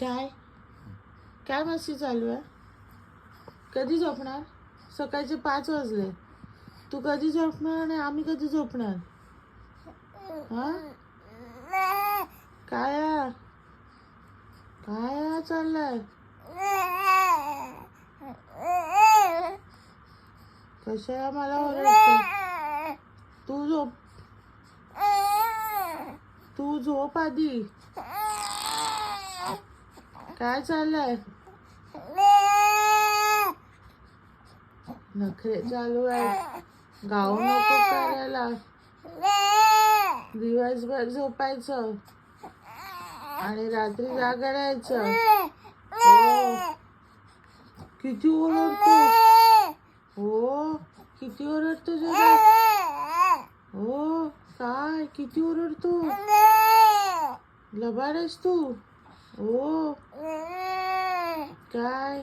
काय काय मस्ती चालू आहे? कधी झोपणार? सकाळचे 5 वाजले. तू कधी झोपणार आणि आम्ही कधी झोपणार? हा काय काय चाललंय? कशाला मला ओरडते? तू झोप आधी. काय चाललंय? नखरे चालू आहे. गाव नको करायला. दिवसभर झोपायचं आणि रात्री जागा राहायचं. हो. किती ओरडतो? हो किती ओरडतो जरा. हो काय किती ओरडतो? लबाड आहेस तू. हो काय